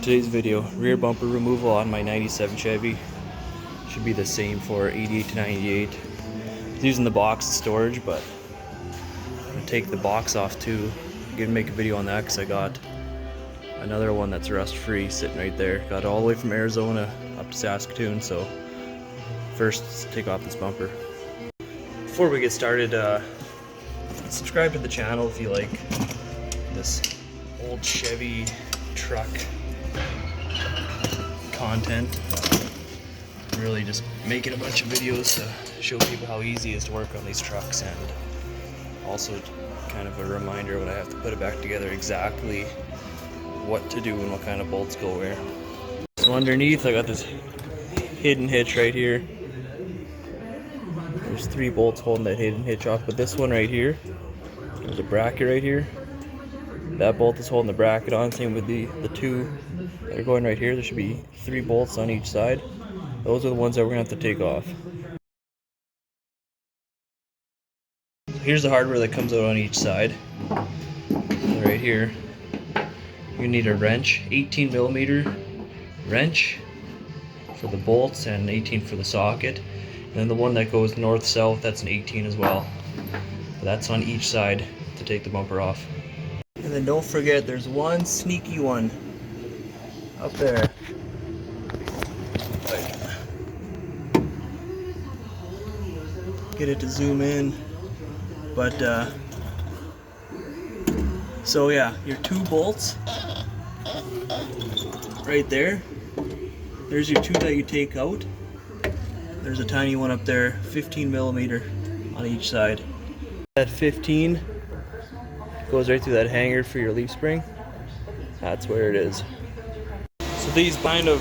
Today's video, rear bumper removal on my 97 Chevy. Should be the same for 88 to 98. I was using the box storage, but I'm going to take the box off too. I'm going to make a video on that because I got another one that's rust free sitting right there. Got it all the way from Arizona up to Saskatoon, so first let's take off this bumper. Before we get started, subscribe to the channel if you like this old Chevy truck content. I'm really just making a bunch of videos to show people how easy it is to work on these trucks, and also kind of a reminder when I have to put it back together exactly what to do and what kind of bolts go where. So underneath I got this hidden hitch right here. There's 3 bolts holding that hidden hitch off, but this one right here, there's a bracket right here. That bolt is holding the bracket on. Same with the 2 that are going right here. There should be 3 bolts on each side. Those are the ones that we're going to have to take off. Here's the hardware that comes out on each side. Right here, you need a wrench, 18mm wrench for the bolts and 18 for the socket. And then the one that goes north-south, that's an 18 as well. That's on each side to take the bumper off. And then don't forget, there's one sneaky one up there. Get it to zoom in. But so yeah, your 2 bolts right there. There's your 2 that you take out. There's a tiny one up there, 15mm on each side. That 15 goes right through that hanger for your leaf spring. That's where it is. So these kind of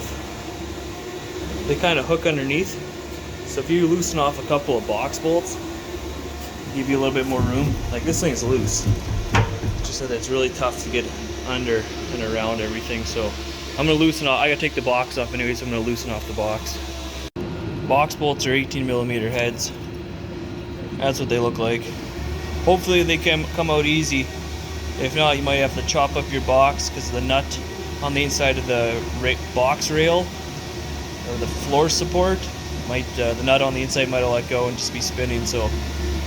hook underneath. So if you loosen off a couple of box bolts, give you a little bit more room. Like this thing's loose. It's just that it's really tough to get under and around everything. So I'm gonna loosen off. I gotta take the box off anyway, so I'm gonna loosen off the box. Box bolts are 18mm heads. That's what they look like. Hopefully they can come out easy. If not, you might have to chop up your box because the nut on the inside of the box rail or the floor support might the nut on the inside might have let go and just be spinning. So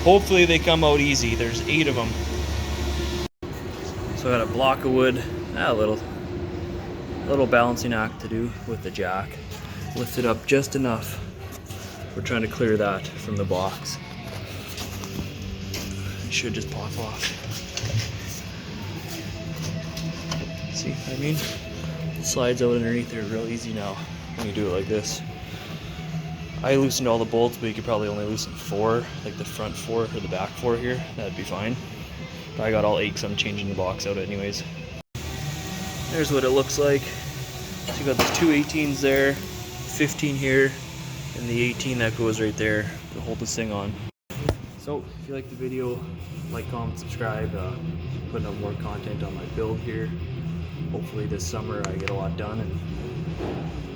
hopefully they come out easy. There's 8 of them. So I got a block of wood, a little balancing act to do with the jack. Lift it up just enough. We're trying to clear that from the box. It should just pop off. See what I mean? It slides out underneath there real easy now when you do it like this. I loosened all the bolts, but you could probably only loosen 4, like the front 4 or the back 4 here. That'd be fine. I got all 8 because I'm changing the box out anyways. There's what it looks like. So you got those 2 18s there, 15 here, and the 18 that goes right there to hold this thing on. So if you like the video, like, comment, subscribe. Putting up more content on my build here. Hopefully this summer I get a lot done, and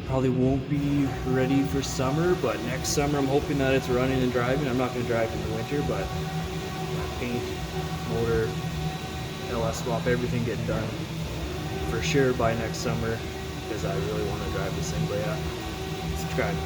probably won't be ready for summer, but next summer I'm hoping that it's running and driving. I'm not going to drive in the winter, but paint, motor, LS swap, everything getting done for sure by next summer, because I really want to drive this thing. But yeah, subscribe.